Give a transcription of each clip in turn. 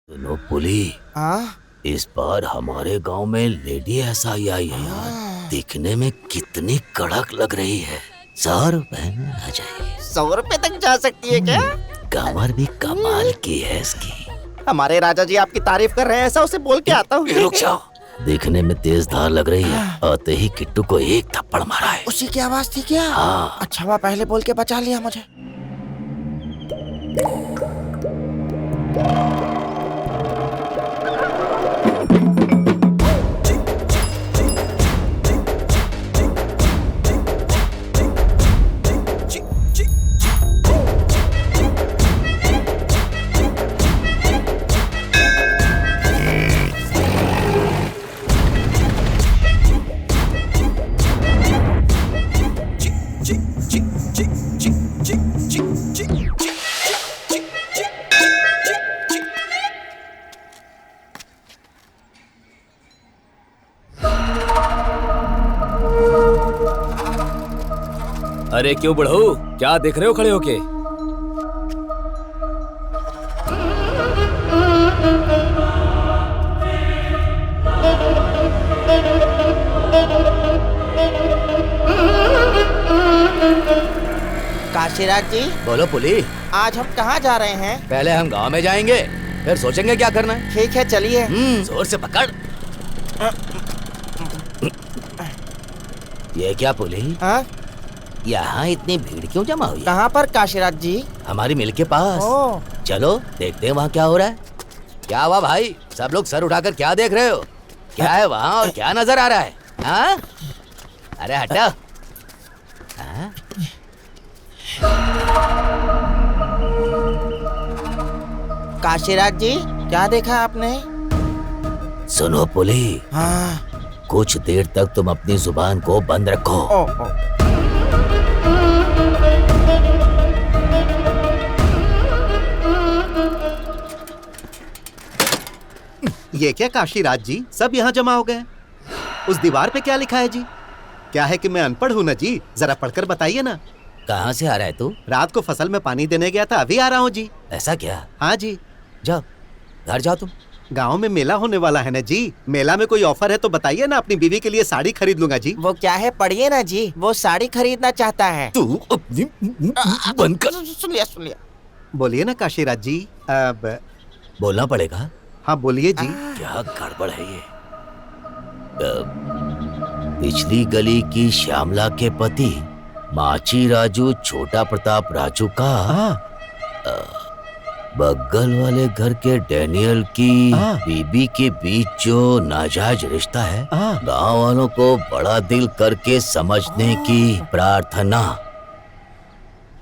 सुनो पुली, हाँ इस बार हमारे गांव में लेडी एसआई आई है यार। दिखने में कितनी कड़क लग रही है। 100 रुपए में आ जाएगी। 100 रुपए तक जा सकती है क्या? कमर भी कमाल की है इसकी। हमारे राजा जी आपकी तारीफ कर रहे हैं, ऐसा उसे बोल के आता हूँ। रुक जाओ, दिखने में तेज धार लग रही है। आते ही किट्टू को एक थप्पड़ मारा है। उसी की आवाज थी क्या? हाँ। अच्छा हुआ पहले बोल के बचा लिया मुझे। अरे क्यों बुढ़ऊ, क्या देख रहे हो खड़े होके? काशीराज जी, बोलो पुली। आज हम कहाँ जा रहे हैं? पहले हम गांव में जाएंगे, फिर सोचेंगे क्या करना है। ठीक है चलिए। जोर से पकड़। ये क्या पुली? हाँ? यहाँ इतनी भीड़ क्यों जमा हुई है? कहाँ पर काशीराज जी? हमारी मिल के पास। ओह। चलो देखते हैं वहाँ क्या हो रहा है। क्या हुआ भाई, सब लोग सर उठाकर क्या देख रहे हो? क्या है वहाँ और क्या नजर आ रहा है? हाँ? अरे हटो। हाँ? काशीराज जी, क्या देखा आपने? सुनो पुली, हाँ। कुछ देर तक तुम अपनी जुबान को बंद रखो। ओ, ओ। ये क्या काशीराज जी, सब यहाँ जमा हो गए? उस दीवार पे क्या लिखा है जी? क्या है कि मैं अनपढ़ हूँ ना जी, जरा पढ़कर बताइए ना। कहाँ से आ रहा है तू? रात को फसल में पानी देने गया था, अभी आ रहा हूँ जी। ऐसा क्या? हाँ जी। जाओ घर जाओ तुम। गांव में मेला होने वाला है ना जी, मेला में कोई ऑफर है तो बताइए ना, अपनी बीवी के लिए साड़ी खरीद लूंगा जी। वो क्या है, पढ़िए ना जी, वो साड़ी खरीदना चाहता है। तू अपनी बंद कर। सुन लिया। बोलिए ना काशीराज जी। अब बोलना पड़ेगा। हाँ बोलिए जी। क्या गड़बड़ है ये? पिछली गली की श्यामला के पति माची राजू छोटा प्रताप राजू का बगल वाले घर के डैनियल की बीबी के बीच जो नाजायज रिश्ता है, गांव वालों को बड़ा दिल करके समझने की प्रार्थना।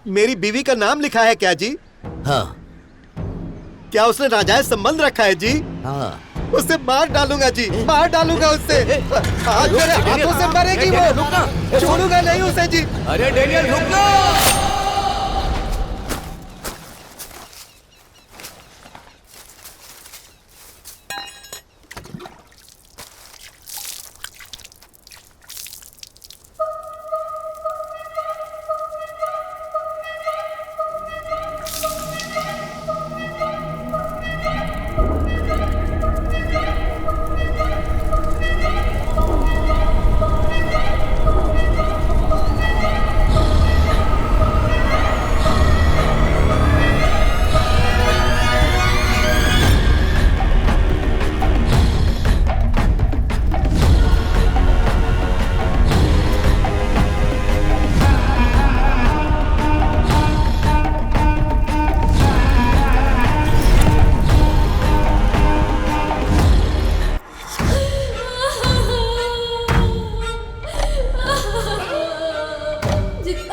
मेरी बीवी का नाम लिखा है क्या जी? हाँ। क्या उसने नाजायज संबंध रखा है जी? हाँ। उससे मार डालूंगा जी, मार डालूंगा उससे। आज मेरे हाथों से मरेगी वो, छोड़ूंगा नहीं उसे जी। अरे डेनियल रुक जाओ।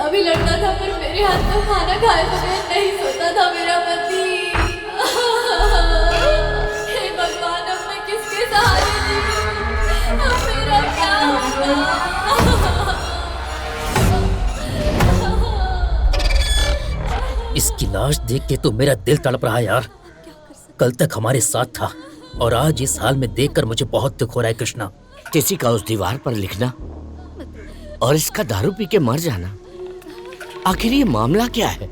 अभी लड़ता था पर मेरे हाथ में खाना खाए बगैर नहीं सोता था मेरा पति। हे भगवान, अब मैं किसके सहारे जीऊं? अब मेरा क्या होगा? इसकी लाश देख के तो मेरा दिल तड़प रहा है यार। कल तक हमारे साथ था और आज इस हाल में देखकर मुझे बहुत दुख हो रहा है कृष्णा। किसी का उस दीवार पर लिखना और इसका दारू पी के मर जाना, आखिर ये मामला क्या है?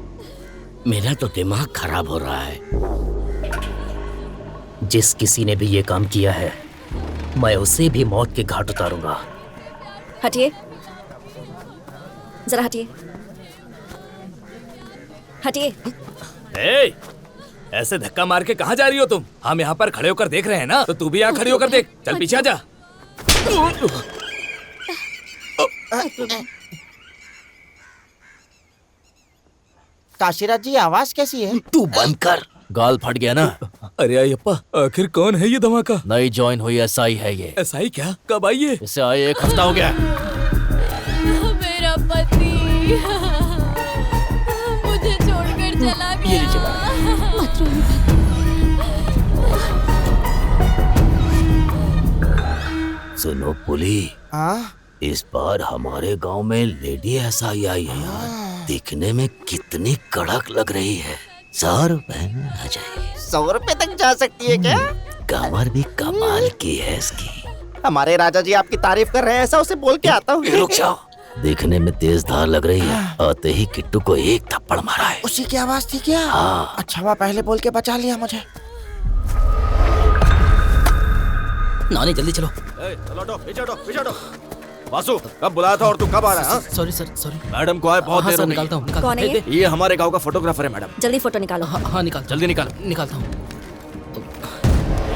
मेरा तो दिमाग खराब हो रहा है। जिस किसी ने भी ये काम किया है मैं उसे भी मौत के घाट उतारूंगा। हटिए, जरा हटिए, हटिए। ए, ऐसे धक्का मार के कहाँ जा रही हो तुम? हम यहाँ पर खड़े होकर देख रहे हैं ना, तो तू भी यहाँ खड़ी होकर देख। चल पीछे आ जा। काशीराज जी आवाज कैसी है? तू बंद कर। गाल फट गया ना। अरे अयप्पा, आखिर कौन है ये धमाका? नई ज्वाइन हुई एसआई है ये। एसआई क्या? कब आई है? इसे आए 1 हफ्ता हो गया। मेरा पति मुझे छोड़कर चला गया। ये लीजिए सुनो पुली, हाँ? इस बार हमारे गांव में लेडी एसआई आई है यार। दिखने में कितनी कड़क लग रही है। 100 रुपए में आ जाएगी। 100 रुपए तक जा सकती है क्या? कमर भी कमाल की है इसकी। हमारे राजा जी आपकी तारीफ कर रहे हैं, ऐसा उसे बोल के आता हूँ। रुक जाओ, देखने में तेज धार लग रही है। आते ही किट्टू को एक थप्पड़ मारा है। उसी की आवाज थी क्या? हाँ। अच्छा हुआ पहले बोल के बचा लिया मुझे। नानी जल्दी चलो। चलो हटो, पीछे हटो, पीछे हटो। वासु, कब बुलाया था और तू कब आ रहा है? Sorry sir, sorry. मैडम को आए बहुत देर हो गई। निकालता हूँ। कौन है ये? ये हमारे गांव का फोटोग्राफर है मैडम। जल्दी फोटो निकालो। हाँ निकाल, जल्दी निकाल। निकालता हूँ।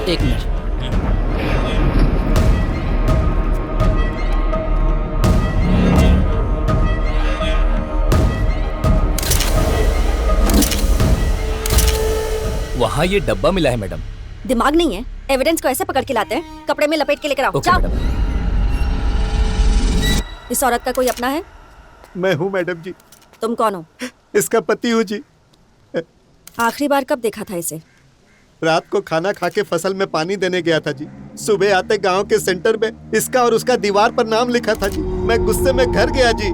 1 मिनट। वहाँ ये डब्बा मिला है मैडम। दिमाग नहीं है? एविडेंस को ऐसे पकड़ के लाते हैं? कपड़े में लपेट के लेकर आओ। ओके जाओ। मैडम। इस औरत का कोई अपना है? मैं हूँ मैडम जी, तुम कौन हो? इसका पति हूँ जी। आखिरी बार कब देखा था इसे? रात को खाना खा के फसल में पानी देने गया था जी। सुबह आते गांव के सेंटर में इसका और उसका दीवार पर नाम लिखा था जी। मैं गुस्से में घर गया जी,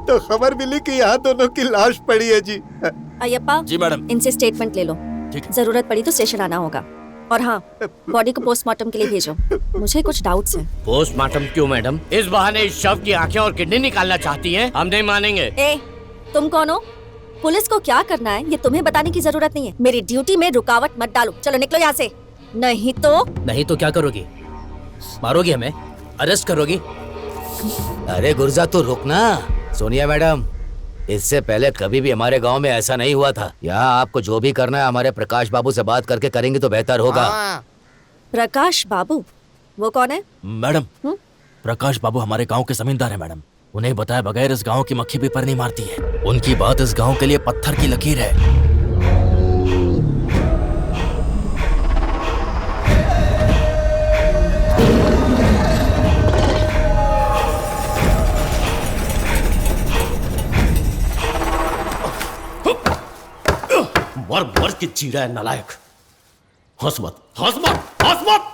तो खबर मिली कि यहाँ दोनों की लाश पड़ी है जी। अयप्पा जी मैडम। इनसे स्टेटमेंट ले लो। जरूरत पड़ी तो स्टेशन आना होगा। और हाँ, बॉडी को पोस्टमार्टम के लिए भेजो। मुझे कुछ डाउट्स हैं। पोस्टमार्टम क्यों मैडम? इस बहाने इस शव की आंखें और किडनी निकालना चाहती हैं? हम नहीं मानेंगे। ए, तुम कौन हो? पुलिस को क्या करना है ये तुम्हें बताने की जरूरत नहीं है। मेरी ड्यूटी में रुकावट मत डालो। चलो निकलो यहाँ से, नहीं तो क्या करोगी? मारोगी हमें? अरेस्ट करोगी? अरे गुर्जा तो रुक ना। सोनिया मैडम, इससे पहले कभी भी हमारे गांव में ऐसा नहीं हुआ था। यहाँ आपको जो भी करना है हमारे प्रकाश बाबू से बात करके करेंगे तो बेहतर होगा। हाँ। प्रकाश बाबू? वो कौन है? मैडम, प्रकाश बाबू हमारे गांव के जमींदार हैं मैडम। उन्हें बताए बगैर इस गांव की मक्खी भी पर नहीं मारती है। उनकी बात इस गांव के लिए पत्थर की लकीर है। मर के चीरा है नालायक। हंस मत, हंस मत, हंस मत।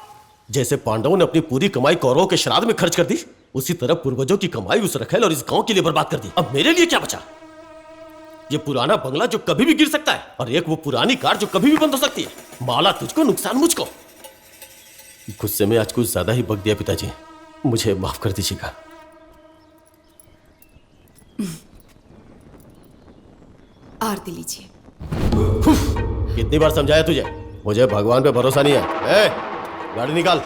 जैसे पांडवों ने अपनी पूरी कमाई कौरवों के श्राद्ध में खर्च कर दी, उसी तरह पूर्वजों की कमाई उस रखेल और इस गांव के लिए बर्बाद कर दी। अब मेरे लिए क्या बचा? ये पुराना बंगला जो कभी भी गिर सकता है, और एक वो पुरानी कार जो कभी भी बंद हो सकती है। माला तुझको, नुकसान मुझको। गुस्से में आज कुछ ज्यादा ही बक दिया पिताजी, मुझे माफ कर दीजिएगा। आरती लीजिए। कितनी बार समझाया तुझे? मुझे भगवान पे भरोसा नहीं है। गाड़ी निकाल।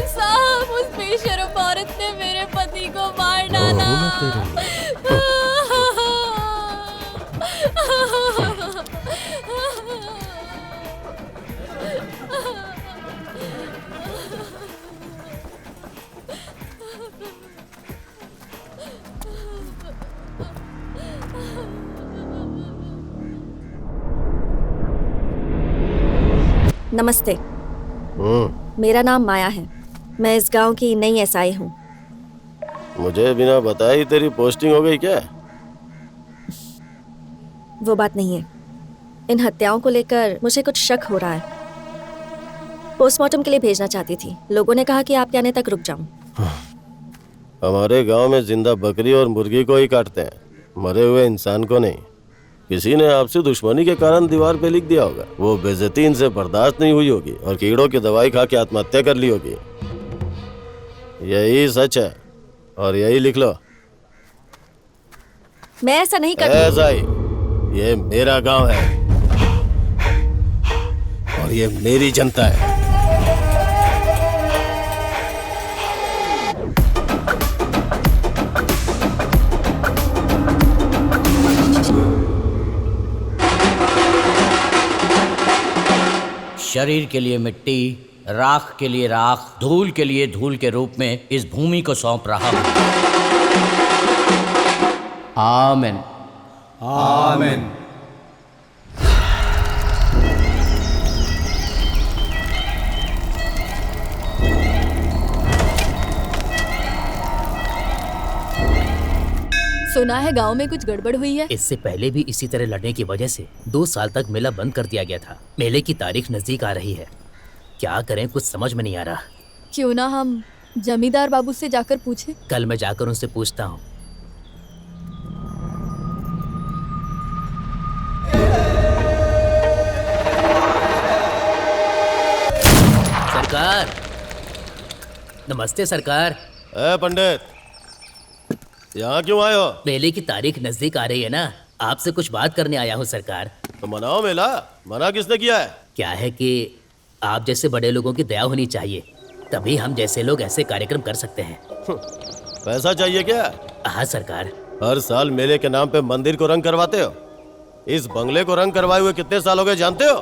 साहब, उस बेशर्म औरत ने मेरे पति को मार डाला। नमस्ते, मेरा नाम माया है। मैं इस गांव की नई एसआई हूँ। मुझे बिना बताए ही तेरी पोस्टिंग हो गई क्या? वो बात नहीं है। इन हत्याओं को लेकर मुझे कुछ शक हो रहा है। पोस्टमार्टम के लिए भेजना चाहती थी। लोगों ने कहा कि आपके आने तक रुक जाऊं। हमारे गांव में जिंदा बकरी और मुर्गी को ही काटते हैं, मरे हुए इंसान को नहीं। किसी ने आपसे दुश्मनी के कारण दीवार पे लिख दिया होगा। वो बेइज्जती इनसे बर्दाश्त नहीं हुई होगी और कीड़ों की दवाई खा के आत्महत्या कर ली होगी। यही सच है और यही लिख लो। मैं ऐसा नहीं करती। ऐसा ही, ये मेरा गांव है और ये मेरी जनता है। शरीर के लिए मिट्टी, राख के लिए राख, धूल के लिए धूल के रूप में इस भूमि को सौंप रहा हूं। आमीन। आमीन। सुना है गांव में कुछ गड़बड़ हुई है। इससे पहले भी इसी तरह लड़ने की वजह से 2 साल तक मेला बंद कर दिया गया था। मेले की तारीख नजदीक आ रही है, क्या करें कुछ समझ में नहीं आ रहा। क्यों ना हम जमींदार बाबू से जाकर पूछें। कल मैं जाकर उनसे पूछता हूँ। सरकार, नमस्ते सरकार। पंडित, यहाँ क्यों आए हो? मेले की तारीख नजदीक आ रही है ना, आपसे कुछ बात करने आया हूँ सरकार। तो मनाओ मेला। मना किसने किया है? क्या है कि आप जैसे बड़े लोगों की दया होनी चाहिए, तभी हम जैसे लोग ऐसे कार्यक्रम कर सकते हैं। पैसा चाहिए क्या? हाँ सरकार। हर साल मेले के नाम पे मंदिर को रंग करवाते हो। इस बंगले को रंग करवाए हुए कितने साल हो गए जानते हो?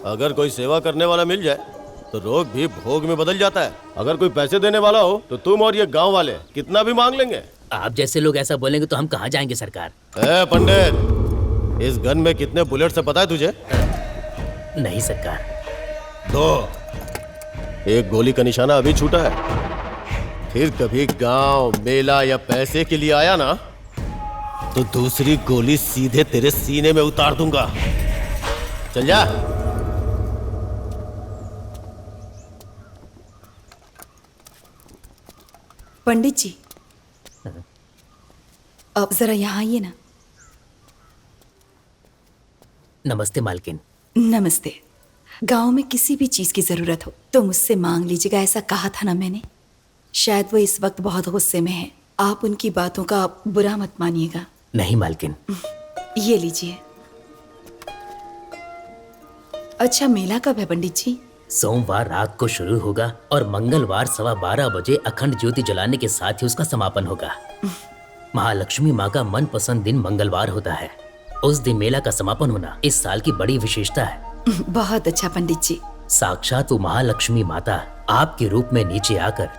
अगर कोई सेवा करने वाला मिल जाए तो रोग भी भोग में बदल जाता है। अगर कोई पैसे देने वाला हो तो तुम और ये गांव वाले कितना भी मांग लेंगे। आप जैसे लोग ऐसा बोलेंगे तो हम कहाँ जाएंगे सरकार। पंडित, इस गन में कितने बुलेट से पता है तुझे? नहीं सरकार। 2। एक गोली का निशाना अभी छूटा है। फिर कभी गांव, मेला या पैसे के लिए आया ना तो दूसरी गोली सीधे तेरे सीने में उतार दूंगा। चल जा। पंडित जी, अब जरा यहाँ आइए ना। नमस्ते मालकिन। नमस्ते। गांव में किसी भी चीज की जरूरत हो तो मुझसे मांग लीजिएगा, ऐसा कहा था ना मैंने। शायद वो इस वक्त बहुत गुस्से में है, आप उनकी बातों का बुरा मत मानिएगा। नहीं मालकिन। ये लीजिए। अच्छा, मेला कब है पंडित जी? सोमवार रात को शुरू होगा और मंगलवार 12:15 बजे अखंड ज्योति जलाने के साथ ही उसका समापन होगा। महालक्ष्मी माँ का मनपसंद दिन मंगलवार होता है। उस दिन मेला का समापन होना इस साल की बड़ी विशेषता है। बहुत अच्छा पंडित जी। साक्षात वो महालक्ष्मी माता आपके रूप में नीचे आकर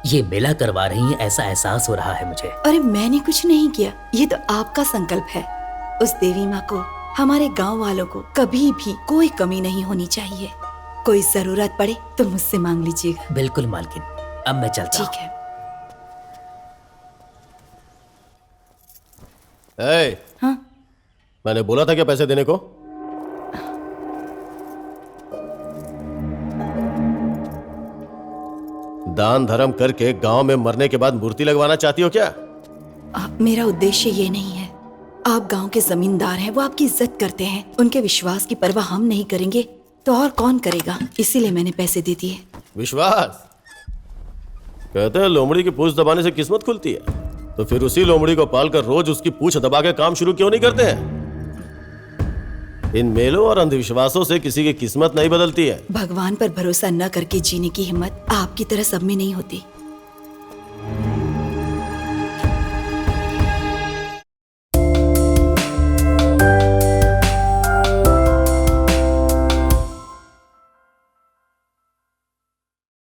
ये मेला करवा रही है, ऐसा एहसास हो रहा है मुझे। अरे मैंने कुछ नहीं किया, ये तो आपका संकल्प है। उस देवी माँ को, हमारे गाँव वालों को कभी भी कोई कमी नहीं होनी चाहिए। कोई जरूरत पड़े तो मुझसे मांग लीजिएगा। बिल्कुल मालकिन, अब मैं चलता हूं। ठीक है। हाँ? मैंने बोला था क्या पैसे देने को? दान धर्म करके गांव में मरने के बाद मूर्ति लगवाना चाहती हो क्या? मेरा उद्देश्य ये नहीं है। आप गांव के जमींदार हैं, वो आपकी इज्जत करते हैं। उनके विश्वास की परवाह हम नहीं करेंगे तो और कौन करेगा? इसीलिए मैंने पैसे दे दिए। विश्वास? कहते हैं लोमड़ी की पूंछ दबाने से किस्मत खुलती है, तो फिर उसी लोमड़ी को पालकर रोज उसकी पूंछ दबा के काम शुरू क्यों नहीं करते हैं? इन मेलों और अंधविश्वासों से किसी की किस्मत नहीं बदलती है। भगवान पर भरोसा न करके जीने की हिम्मत आपकी तरह सब में नहीं होती।